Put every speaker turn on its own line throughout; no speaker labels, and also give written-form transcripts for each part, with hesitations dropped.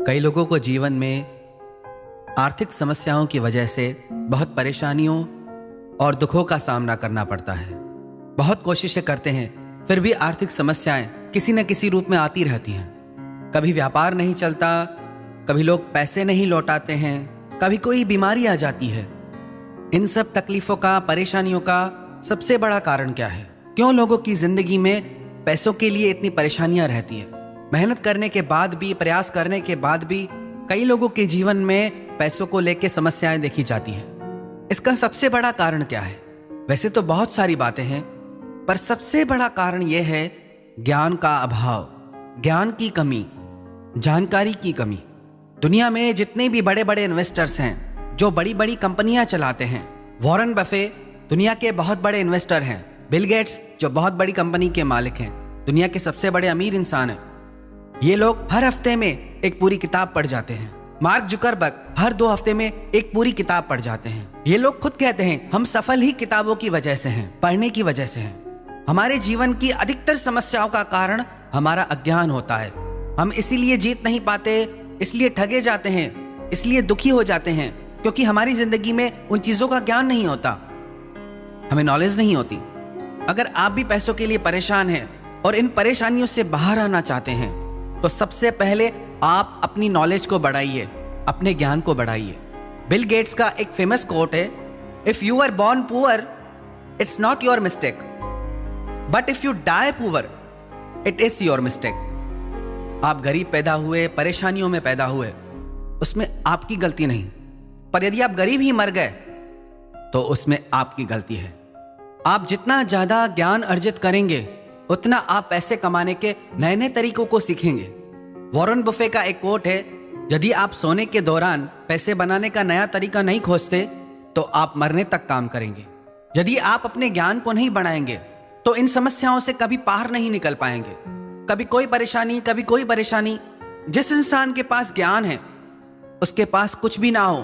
कई लोगों को जीवन में आर्थिक समस्याओं की वजह से बहुत परेशानियों और दुखों का सामना करना पड़ता है। बहुत कोशिशें करते हैं, फिर भी आर्थिक समस्याएं किसी न किसी रूप में आती रहती हैं। कभी व्यापार नहीं चलता, कभी लोग पैसे नहीं लौटाते हैं, कभी कोई बीमारी आ जाती है। इन सब तकलीफों का, परेशानियों का सबसे बड़ा कारण क्या है? क्यों लोगों की जिंदगी में पैसों के लिए इतनी परेशानियां रहती हैं? मेहनत करने के बाद भी, प्रयास करने के बाद भी कई लोगों के जीवन में पैसों को लेकर समस्याएं देखी जाती हैं। इसका सबसे बड़ा कारण क्या है? वैसे तो बहुत सारी बातें हैं, पर सबसे बड़ा कारण यह है ज्ञान का अभाव, ज्ञान की कमी, जानकारी की कमी। दुनिया में जितने भी बड़े बड़े इन्वेस्टर्स हैं, जो बड़ी बड़ी कंपनियां चलाते हैं, वॉरेन बफे दुनिया के बहुत बड़े इन्वेस्टर हैं, बिल गेट्स जो बहुत बड़ी कंपनी के मालिक हैं, दुनिया के सबसे बड़े अमीर इंसान हैं, ये लोग हर हफ्ते में एक पूरी किताब पढ़ जाते हैं। मार्क जुकरबर्ग हर 2 हफ्ते में एक पूरी किताब पढ़ जाते हैं। ये लोग खुद कहते हैं हम सफल ही किताबों की वजह से हैं, पढ़ने की वजह से हैं। हमारे जीवन की अधिकतर समस्याओं का कारण हमारा अज्ञान होता है। हम इसीलिए जीत नहीं पाते, इसलिए ठगे जाते हैं, इसलिए दुखी हो जाते हैं, क्योंकि हमारी जिंदगी में उन चीजों का ज्ञान नहीं होता, हमें नॉलेज नहीं होती। अगर आप भी पैसों के लिए परेशान हैं और इन परेशानियों से बाहर आना चाहते हैं, तो सबसे पहले आप अपनी नॉलेज को बढ़ाइए, अपने ज्ञान को बढ़ाइए। बिल गेट्स का एक फेमस कोट है, if you are born poor it's not your mistake, but if you die poor it is your mistake. आप गरीब पैदा हुए, परेशानियों में पैदा हुए, उसमें आपकी गलती नहीं, पर यदि आप गरीब ही मर गए तो उसमें आपकी गलती है। आप जितना ज्यादा ज्ञान अर्जित करेंगे, उतना आप पैसे कमाने के नए नए तरीकों को सीखेंगे। वॉरेन बफे का एक कोट है, यदि आप सोने के दौरान पैसे बनाने का नया तरीका नहीं खोजते तो आप मरने तक काम करेंगे। यदि आप अपने ज्ञान को नहीं बढ़ाएंगे तो इन समस्याओं से कभी बाहर नहीं निकल पाएंगे। कभी कोई परेशानी, कभी कोई परेशानी। जिस इंसान के पास ज्ञान है, उसके पास कुछ भी ना हो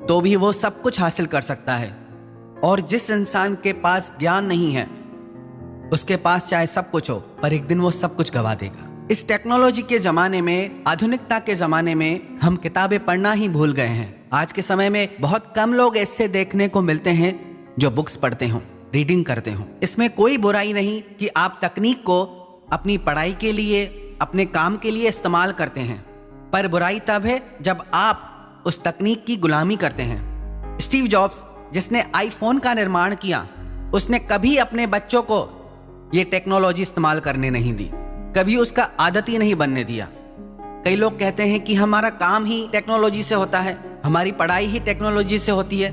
तो भी वो सब कुछ हासिल कर सकता है, और जिस इंसान के पास ज्ञान नहीं है, उसके पास चाहे सब कुछ हो, पर एक दिन वो सब कुछ गवा देगा। इस टेक्नोलॉजी के जमाने में, आधुनिकता के जमाने में हम किताबें पढ़ना ही भूल गए हैं। आज के समय में बहुत कम लोग ऐसे देखने को मिलते हैं जो बुक्स पढ़ते हों, रीडिंग करते हों। इसमें कोई बुराई नहीं कि आप तकनीक को अपनी पढ़ाई के लिए, अपने काम के लिए इस्तेमाल करते हैं, पर बुराई तब है जब आप उस तकनीक की गुलामी करते हैं। स्टीव जॉब्स जिसने आईफोन का निर्माण किया, उसने कभी अपने बच्चों को ये टेक्नोलॉजी इस्तेमाल करने नहीं दी, कभी उसका आदत ही नहीं बनने दिया। कई लोग कहते हैं कि हमारा काम ही टेक्नोलॉजी से होता है, हमारी पढ़ाई ही टेक्नोलॉजी से होती है।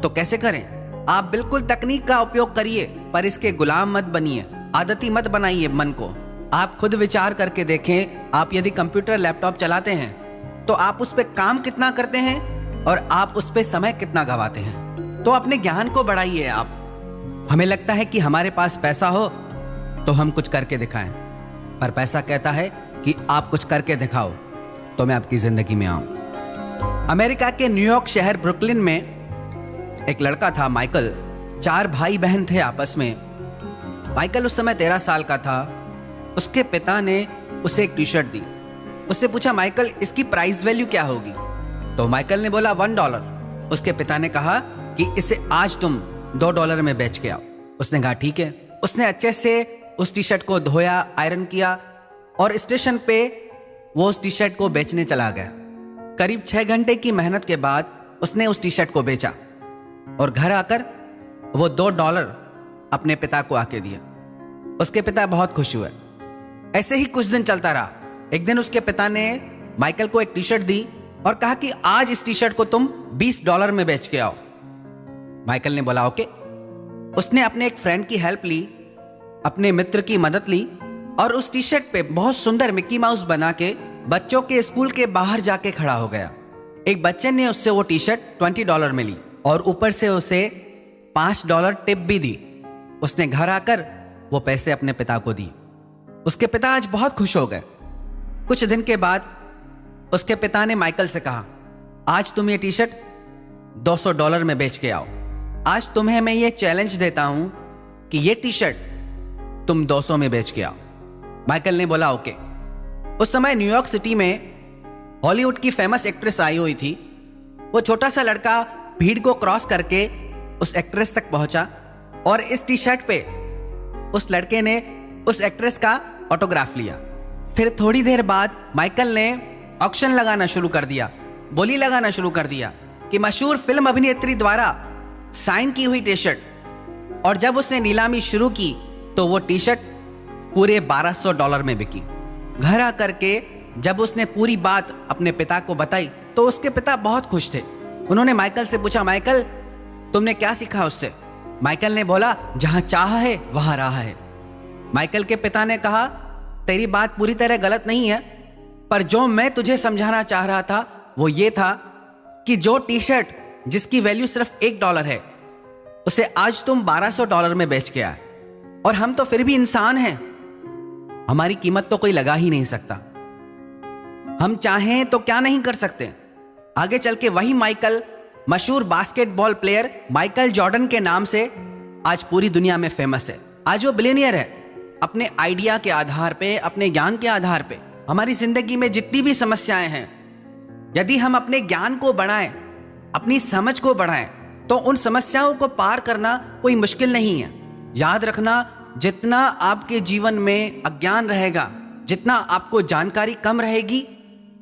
तो कैसे करें? आप बिल्कुल तकनीक का उपयोग करिए, पर इसके गुलाम मत बनिए, आदती मत बनाइए मन को। आप खुद विचार करके देखें, आप यदि कंप्यूटर, लैपटॉप चलाते हैं तो आप उस पर काम कितना करते हैं और आप उस पर समय कितना गवाते हैं। तो अपने ज्ञान को बढ़ाइए। आप, हमें लगता है कि हमारे पास पैसा हो तो हम कुछ करके दिखाएं, पर पैसा कहता है कि आप कुछ करके दिखाओ तो मैं आपकी जिंदगी में आऊं। अमेरिका के न्यूयॉर्क शहर ब्रुकलिन में एक लड़का था, माइकल। 4 भाई बहन थे आपस में। माइकल उस समय 13 साल का था। उसके पिता ने उसे एक टी शर्ट दी। उससे पूछा, माइकल इसकी प्राइस वैल्यू क्या होगी? तो माइकल ने बोला $1। उसके पिता ने कहा कि इसे आज तुम $2 में बेच के आओ। उसने कहा ठीक है। उसने अच्छे से उस टी शर्ट को धोया, आयरन किया, और स्टेशन पे वो उस टी शर्ट को बेचने चला गया। करीब 6 घंटे की मेहनत के बाद उसने उस टी शर्ट को बेचा और घर आकर वो $2 अपने पिता को आके दिया। उसके पिता बहुत खुश हुए। ऐसे ही कुछ दिन चलता रहा। एक दिन उसके पिता ने माइकल को एक टी शर्ट दी और कहा कि आज इस टी शर्ट को तुम $20 में बेच के आओ। माइकल ने बोला ओके। उसने अपने एक फ्रेंड की हेल्प ली, अपने मित्र की मदद ली, और उस टी शर्ट पे बहुत सुंदर मिक्की माउस बना के बच्चों के स्कूल के बाहर जाके खड़ा हो गया। एक बच्चे ने उससे वो टी शर्ट $20 में ली और ऊपर से उसे $5 टिप भी दी। उसने घर आकर वो पैसे अपने पिता को दी। उसके पिता आज बहुत खुश हो गए। कुछ दिन के बाद उसके पिता ने माइकल से कहा, आज तुम ये टी शर्ट $200 में बेच के आओ। आज तुम्हें मैं ये चैलेंज देता हूं कि ये टी शर्ट तुम 200 में बेच के आओ। माइकल ने बोला ओके। उस समय न्यूयॉर्क सिटी में हॉलीवुड की फेमस एक्ट्रेस आई हुई थी। वो छोटा सा लड़का भीड़ को क्रॉस करके उस एक्ट्रेस तक पहुंचा और इस टी शर्ट पे उस लड़के ने उस एक्ट्रेस का ऑटोग्राफ लिया। फिर थोड़ी देर बाद माइकल ने ऑक्शन लगाना शुरू कर दिया, बोली लगाना शुरू कर दिया कि मशहूर फिल्म अभिनेत्री द्वारा साइन की हुई टी शर्ट। और जब उसने नीलामी शुरू की तो वो टी शर्ट पूरे $1200 में बिकी। घर आकर के जब उसने पूरी बात अपने पिता को बताई तो उसके पिता बहुत खुश थे। उन्होंने माइकल से पूछा, माइकल तुमने क्या सीखा उससे? माइकल ने बोला, जहां चाह है वहां राह है। माइकल के पिता ने कहा, तेरी बात पूरी तरह गलत नहीं है, पर जो मैं तुझे समझाना चाह रहा था वो ये था कि जो टी शर्ट जिसकी वैल्यू सिर्फ $1 है उसे आज तुम $1200 में बेच के आए। और हम तो फिर भी इंसान हैं, हमारी कीमत तो कोई लगा ही नहीं सकता। हम चाहें तो क्या नहीं कर सकते। आगे चल के वही माइकल मशहूर बास्केटबॉल प्लेयर माइकल जॉर्डन के नाम से आज पूरी दुनिया में फेमस है। आज वो बिलियनियर है। अपने आइडिया के आधार पे, अपने ज्ञान के आधार पे हमारी जिंदगी में जितनी भी समस्याएं हैं, यदि हम अपने ज्ञान को बढ़ाएं, अपनी समझ को बढ़ाएं, तो उन समस्याओं को पार करना कोई मुश्किल नहीं है। याद रखना, जितना आपके जीवन में अज्ञान रहेगा, जितना आपको जानकारी कम रहेगी,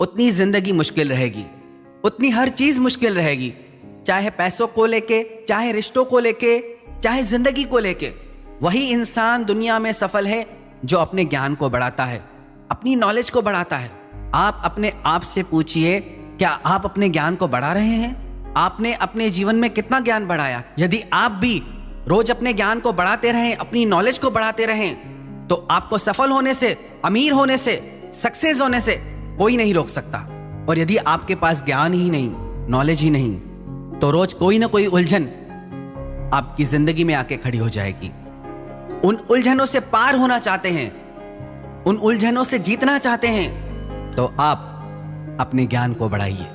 उतनी जिंदगी मुश्किल रहेगी, उतनी हर चीज मुश्किल रहेगी। चाहे पैसों को लेके, चाहे रिश्तों को लेके, चाहे जिंदगी को लेके। वही इंसान दुनिया में सफल है जो अपने ज्ञान को बढ़ाता है, अपनी नॉलेज को बढ़ाता है। आप अपने आप से पूछिए, क्या आप अपने ज्ञान को बढ़ा रहे हैं? आपने अपने जीवन में कितना ज्ञान बढ़ाया? यदि आप भी रोज अपने ज्ञान को बढ़ाते रहें, अपनी नॉलेज को बढ़ाते रहें, तो आपको सफल होने से, अमीर होने से, सक्सेस होने से कोई नहीं रोक सकता। और यदि आपके पास ज्ञान ही नहीं, नॉलेज ही नहीं, तो रोज कोई ना कोई उलझन आपकी जिंदगी में आके खड़ी हो जाएगी। उन उलझनों से पार होना चाहते हैं, उन उलझनों से जीतना चाहते हैं, तो आप अपने ज्ञान को बढ़ाइए।